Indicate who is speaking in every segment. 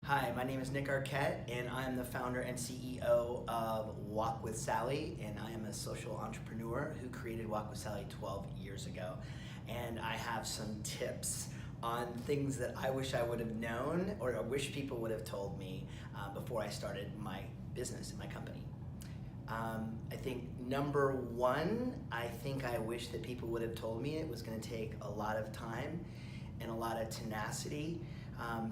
Speaker 1: Hi, my name is Nick Arquette, and I am the founder and CEO of Walk with Sally, and I am a social entrepreneur who created Walk with Sally 12 years ago. And I have some tips on things that I wish I would have known, or I wish people would have told me before I started my business and my company. I think number one, I wish that people would have told me it was going to take a lot of time and a lot of tenacity.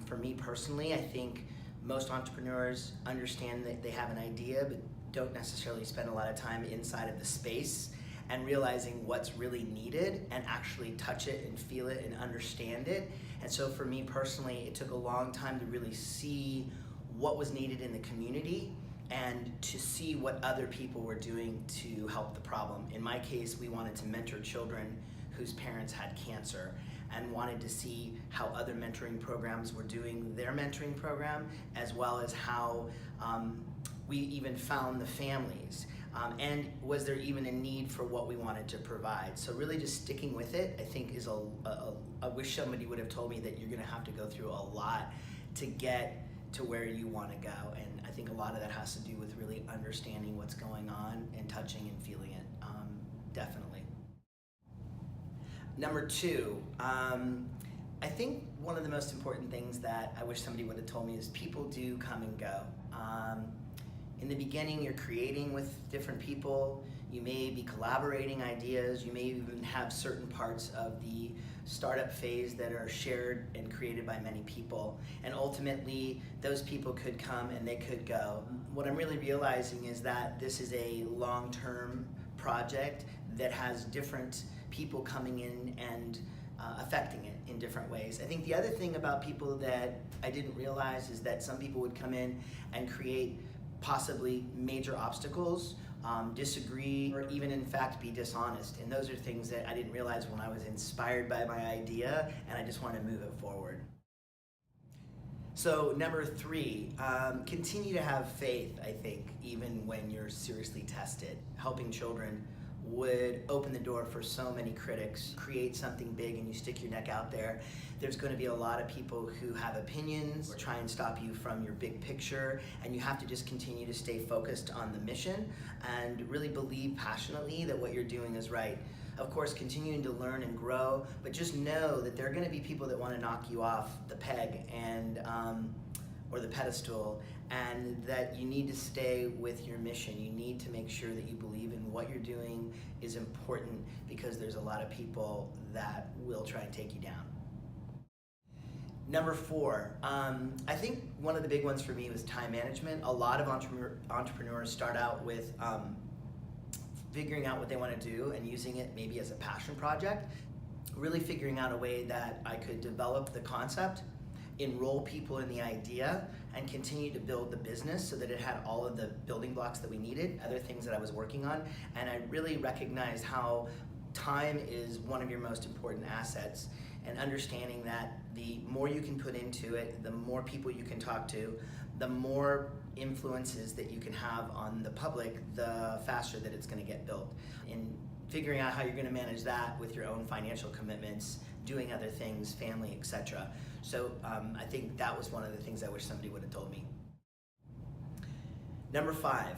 Speaker 1: For me personally, I think most entrepreneurs understand that they have an idea but don't necessarily spend a lot of time inside of the space and realizing what's really needed and actually touch it and feel it and understand it. And so for me personally, it took a long time to really see what was needed in the community and to see what other people were doing to help the problem. In my case, we wanted to mentor children whose parents had cancer and wanted to see how other mentoring programs were doing their mentoring program, as well as how we even found the families. And was there even a need for what we wanted to provide? So really just sticking with it, I think is I wish somebody would have told me that you're gonna have to go through a lot to get to where you wanna go. And I think a lot of that has to do with really understanding what's going on and touching and feeling it, definitely. Number two, I think one of the most important things that I wish somebody would have told me is people do come and go. In the beginning, you're creating with different people. You may be collaborating ideas. You may even have certain parts of the startup phase that are shared and created by many people. And ultimately, those people could come and they could go. What I'm really realizing is that this is a long-term project that has different people coming in and affecting it in different ways. I think the other thing about people that I didn't realize is that some people would come in and create possibly major obstacles, disagree, or even in fact be dishonest. And those are things that I didn't realize when I was inspired by my idea and I just want to move it forward. So number three, continue to have faith, I think, even when you're seriously tested. Helping children would open the door for so many critics. Create something big and you stick your neck out there. There's going to be a lot of people who have opinions or try and stop you from your big picture, and you have to just continue to stay focused on the mission and really believe passionately that what you're doing is right. Of course, continuing to learn and grow, but just know that there are going to be people that want to knock you off the peg and or the pedestal, and that you need to stay with your mission. You need to make sure that you believe in what you're doing is important, because there's a lot of people that will try and take you down. Number four, I think one of the big ones for me was time management. A lot of entrepreneurs start out with figuring out what they want to do and using it maybe as a passion project. Really figuring out a way that I could develop the concept, enroll people in the idea, and continue to build the business so that it had all of the building blocks that we needed, other things that I was working on. And I really recognized how time is one of your most important assets, and understanding that the more you can put into it, the more people you can talk to, the more influences that you can have on the public, the faster that it's going to get built. And figuring out how you're going to manage that with your own financial commitments, doing other things, family, etc. So I think that was one of the things I wish somebody would have told me. Number five,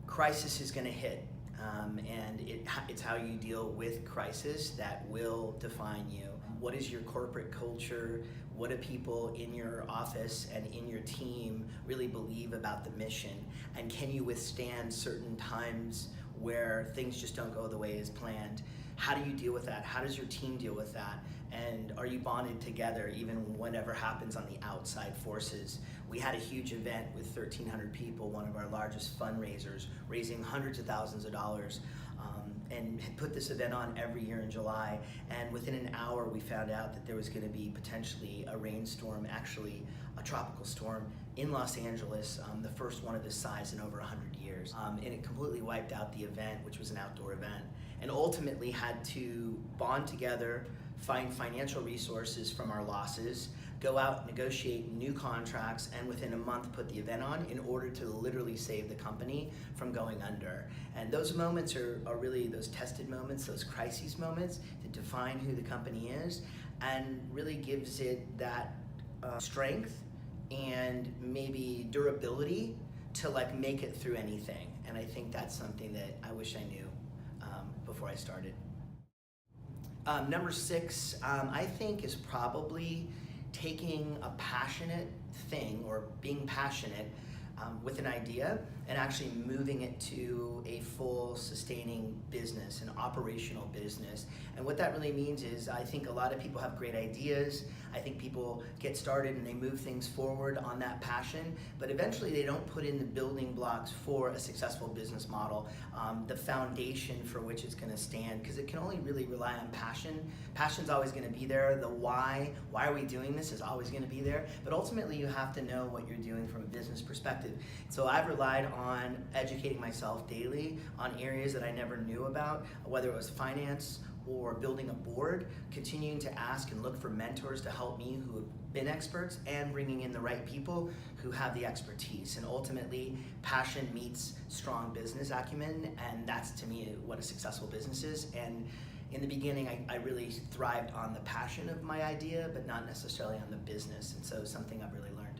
Speaker 1: crisis is going to hit, and it's how you deal with crisis that will define you. What is your corporate culture? What do people in your office and in your team really believe about the mission? And can you withstand certain times where things just don't go the way as planned? How do you deal with that? How does your team deal with that? And are you bonded together even whatever happens on the outside forces? We had a huge event with 1,300 people, one of our largest fundraisers, raising hundreds of thousands of dollars, and had put this event on every year in July. And within an hour, we found out that there was going to be potentially a rainstorm, actually a tropical storm in Los Angeles, the first one of this size in over 100 years. And it completely wiped out the event, which was an outdoor event, and ultimately had to bond together, find financial resources from our losses, go out, negotiate new contracts, and within a month put the event on in order to literally save the company from going under. And those moments are really those tested moments, those crises moments that define who the company is, and really gives it that strength and maybe durability to like make it through anything. And I think that's something that I wish I knew before I started. Number 6, I think, is probably taking a passionate thing or being passionate with an idea and actually moving it to a full sustaining business, an operational business. And what that really means is I think a lot of people have great ideas. I think people get started and they move things forward on that passion, but eventually they don't put in the building blocks for a successful business model, the foundation for which it's going to stand, because it can only really rely on passion. Passion's always going to be there. The why are we doing this, is always going to be there, but ultimately you have to know what you're doing from a business perspective. So I've relied on educating myself daily on areas that I never knew about, whether it was finance or building a board, continuing to ask and look for mentors to help me who have been experts, and bringing in the right people who have the expertise. And ultimately, passion meets strong business acumen, and that's to me what a successful business is. And in the beginning, I really thrived on the passion of my idea, but not necessarily on the business, and so something I've really learned.